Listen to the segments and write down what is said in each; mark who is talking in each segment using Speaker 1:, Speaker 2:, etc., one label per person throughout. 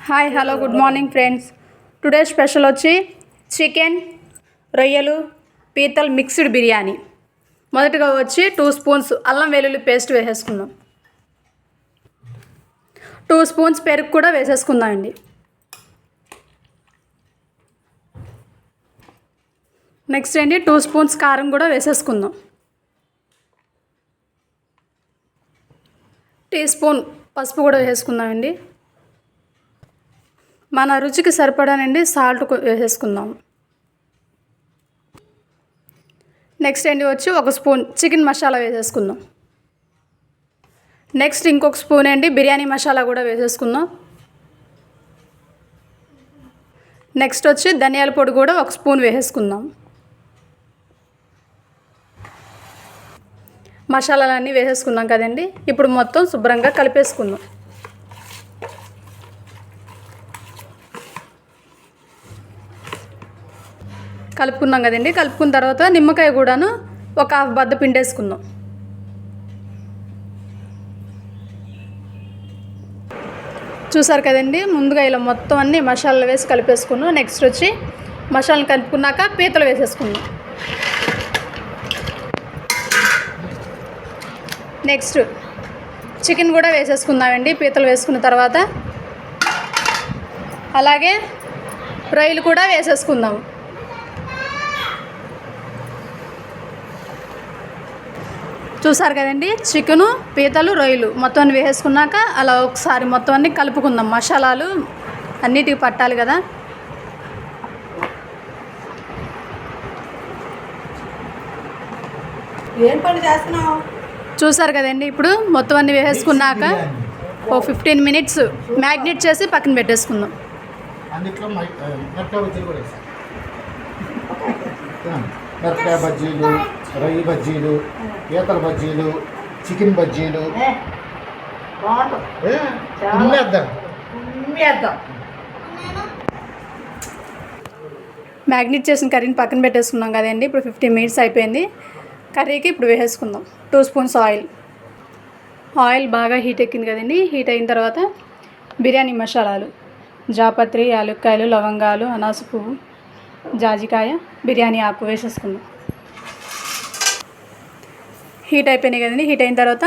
Speaker 1: Hi hello good morning friends. Today special వచ్చి chicken, రొయ్యలు, పీతల్ mixed biryani. మొదటగా వచ్చి 2 స్పూన్స్ అల్లం వెల్లుల్లి పేస్ట్ వేసేసుకుందాం. 2 స్పూన్స్ పెరుగు కూడా వేసేసుకుందామండి. నెక్స్ట్ అండి 2 స్పూన్స్ కారం కూడా వేసేసుకుందాం. టీ స్పూన్ పసుపు కూడా వేసుకుందామండి. మన రుచికి సరిపడానండి సాల్ట్ వేసేసుకుందాం. నెక్స్ట్ అండి వచ్చి 1 స్పూన్ చికెన్ మసాలా వేసేసుకుందాం. నెక్స్ట్ ఇంకొక స్పూన్ అండి బిర్యానీ మసాలా కూడా వేసేసుకుందాం. నెక్స్ట్ వచ్చి ధనియాల పొడి కూడా 1 స్పూన్ వేసేసుకుందాం. మసాలాలన్నీ వేసేసుకున్నాం కదండి. ఇప్పుడు మొత్తం శుభ్రంగా కలిపేసుకుందాం. కలుపుకున్నాం కదండి. కలుపుకున్న తర్వాత నిమ్మకాయ కూడాను ఒక 1/2 బద్ద పిండేసుకుందాం. చూసారు కదండి. ముందుగా ఇలా మొత్తం అన్ని మసాలాలు వేసి కలిపేసుకున్నాం. నెక్స్ట్ వచ్చి మసాలాలు కలుపుకున్నాక పీతలు వేసేసుకుందాం. నెక్స్ట్ చికెన్ కూడా వేసేసుకుందామండి పీతలు వేసుకున్న తర్వాత. అలాగే రొయ్యలు కూడా వేసేసుకుందాం. చూసారు కదండి. చికెను, పీతలు, రొయ్యలు మొత్తం వేసేసుకున్నాక అలా ఒకసారి మొత్తం అన్ని కలుపుకుందాం. మసాలాలు అన్నిటికి పట్టాలి కదా.
Speaker 2: ఏం పని చేస్తున్నావు?
Speaker 1: చూసారు కదండి. ఇప్పుడు మొత్తం అన్ని వేసేసుకున్నాక ఓ 15 మినిట్స్ మ్యాగ్నేట్ చేసి పక్కన పెట్టేసుకుందాం.
Speaker 3: మిరపకాయ బజ్జీలు, రొయ్య బజ్జీలు, పీతల బజ్జీలు, చికెన్ బజ్జీలు
Speaker 1: మ్యాగ్నేట్ చేసిన కర్రీని పక్కన పెట్టేసుకున్నాం కదండి. ఇప్పుడు 15 మినిట్స్ అయిపోయింది. కర్రీకి ఇప్పుడు వేసేసుకుందాం 2 స్పూన్స్ ఆయిల్ బాగా హీట్ ఎక్కింది కదండి. హీట్ అయిన తర్వాత బిర్యానీ మసాలాలు, జాపత్రి, యాలక్కాయలు, లవంగాలు, అనాస పువ్వు, జాజికాయ, బిర్యానీ ఆకు వేసేసుకుందాం. హీట్ అయిపోయినాయి కదండి. హీట్ అయిన తర్వాత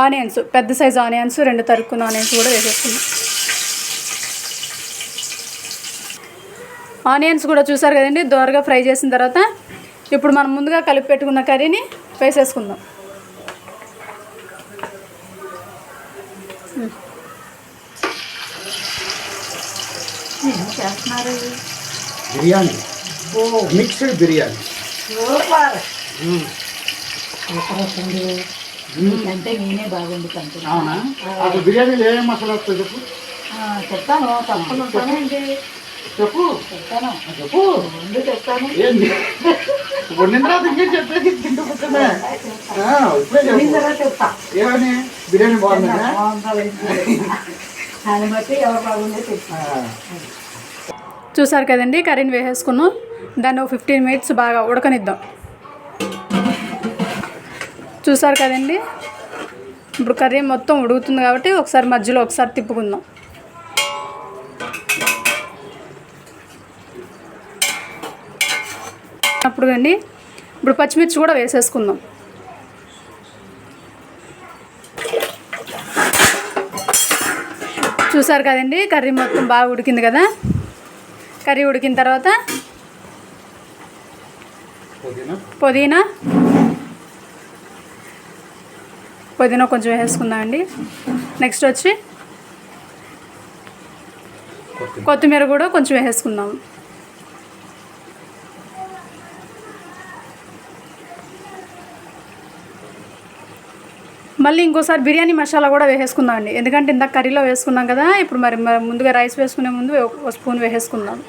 Speaker 1: ఆనియన్స్, పెద్ద సైజు ఆనియన్స్, 2 తరుక్కున్న ఆనియన్స్ కూడా వేసేసుకుందాం. ఆనియన్స్ కూడా చూసారు కదండి. దోరగా ఫ్రై చేసిన తర్వాత ఇప్పుడు మనం ముందుగా కలిపి పెట్టుకున్న కర్రీని వేసేసుకుందాం.
Speaker 3: బిర్యానీ, మిక్స్డ్ బిర్యానీ.
Speaker 2: అంటే నేనే బాగుండుతాను.
Speaker 3: అవునా? అప్పుడు బిర్యానీలో ఏమేమి మసాలా వస్తుంది చెప్పు.
Speaker 2: చెప్తాను, తప్పకుండా
Speaker 3: చెప్పు
Speaker 2: చెప్తాను.
Speaker 3: చెప్పు
Speaker 2: ముందు చెప్తాను.
Speaker 3: ఏంటి వండిన తర్వాత ఇంకేం చెప్పేది? తింటూ కూర్చున్నా ఇప్పుడే చెప్పు.
Speaker 2: చెప్తా
Speaker 3: ఏమని బిర్యానీ బాగుందా?
Speaker 2: దాన్ని బట్టి ఎవరు బాగుందో చెప్తా.
Speaker 1: చూసారు కదండి. కర్రీని వేసేసుకున్నాం. దాన్ని 15 మినిట్స్ బాగా ఉడకనిద్దాం. చూసారు కదండి. ఇప్పుడు కర్రీ మొత్తం ఉడుకుతుంది కాబట్టి ఒకసారి మధ్యలో ఒకసారి తిప్పుకుందాం. అప్పుడు అండి ఇప్పుడు పచ్చిమిర్చి కూడా వేసేసుకుందాం. చూసారు కదండి. కర్రీ మొత్తం బాగా ఉడికింది కదా. కర్రీ ఉడికిన తర్వాత పుదీనా కొంచెం వేసుకుందామండి. నెక్స్ట్ వచ్చి కొత్తిమీర కూడా కొంచెం వేసేసుకుందాం. మళ్ళీ ఇంకోసారి బిర్యానీ మసాలా కూడా వేసేసుకుందాం అండి. ఎందుకంటే ఇందాక కర్రీలో వేసుకున్నాం కదా. ఇప్పుడు మరి ముందుగా రైస్ వేసుకునే ముందు 1 స్పూన్ వేసేసుకుందాం.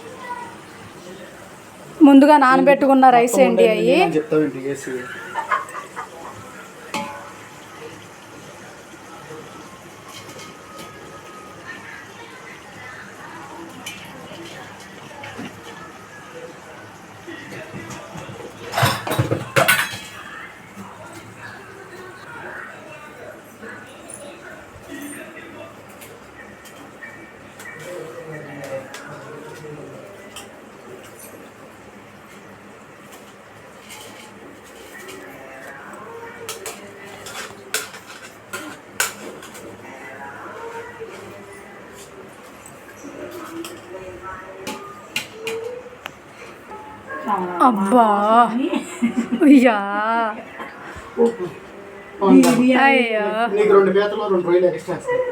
Speaker 1: ముందుగా నానబెట్టుకున్న రైస్ ఏంటి అయ్యి. అబ్బా అయ్యా
Speaker 3: ఉప్పు. అవును.
Speaker 1: అయ్యో
Speaker 3: నీకు 2 పీతలు 2 రొయ్యలు ఎక్స్ట్రా వేస్తాను.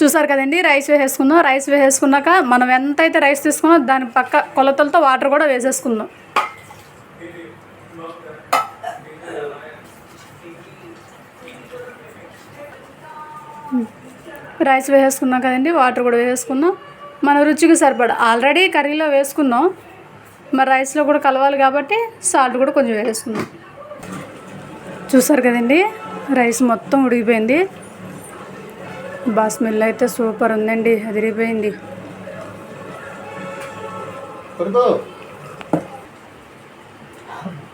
Speaker 1: చూసారు కదండి, రైస్ వేసేసుకుందాం. రైస్ వేసేసుకున్నాక మనం ఎంతైతే రైస్ తీసుకున్నామో దాని పక్క కొలతలతో వాటర్ కూడా వేసేసుకుందాం. రైస్ వేసేసుకున్నాం కదండి, వాటర్ కూడా వేసేసుకున్నాం. మన రుచికి సరిపడా ఆల్రెడీ కర్రీలో వేసుకున్నాం, మరి రైస్లో కూడా కలవాలి కాబట్టి సాల్ట్ కూడా కొంచెం వేసుకుందాం. చూసారు కదండి, రైస్ మొత్తం ఉడికిపోయింది. స్మెల్ అయితే సూపర్ ఉందండి, అదిరిపోయింది.
Speaker 3: పడుకో.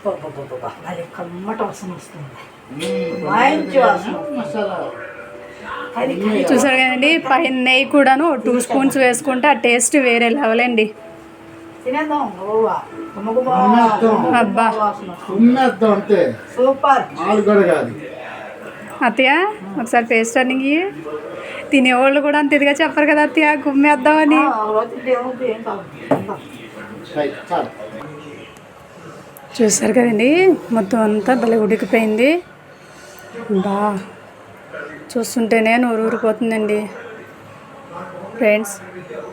Speaker 2: అబ్బబ్బబ్బబ్బబ్బా, అది కమ్మట వాసన వస్తుంది. మంచి వాసన.
Speaker 3: మసాలా
Speaker 2: అది
Speaker 1: చూసారు కదండి, పైన నెయ్యి కూడాను 2 స్పూన్స్ వేసుకుంటే ఆ టేస్ట్ వేరే లెవెల్ అండి.
Speaker 2: తినేద్దాం. ఓవా గుమ్మగుమ్మ
Speaker 1: అబ్బా.
Speaker 2: వాసన.
Speaker 3: ఉమ్మేద్దాం అంతే,
Speaker 2: సూపర్.
Speaker 3: నాలుగు కూడా కాదు.
Speaker 1: అత్తయ్య ఒకసారి పేస్ట్ టర్నింగ్ తినేవాళ్ళు కూడా అంత ఇదిగా చెప్పరు కదా అత్తయ్య, గుమ్మేద్దామని.
Speaker 2: రోజు ఏమవుతుంది, ఏం కాదు.
Speaker 3: రైట్, చాలు.
Speaker 1: చూసారు కదండి, మొత్తం అంతా భలే ఉడికిపోయింది. బా చూస్తుంటేనే నోరు ఊరిపోతుందండి. ఫ్రెండ్స్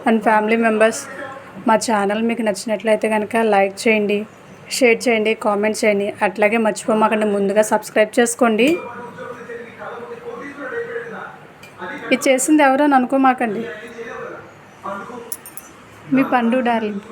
Speaker 1: అండ్ ఫ్యామిలీ మెంబర్స్, మా ఛానల్ మీకు నచ్చినట్లయితే కనుక లైక్ చేయండి, షేర్ చేయండి, కామెంట్ చేయండి. అట్లాగే మర్చిపోమాకండి ముందుగా సబ్స్క్రైబ్ చేసుకోండి. ఇది చేసింది ఎవరో అని అనుకోమాకండి. మీ పండు డార్లింగ్.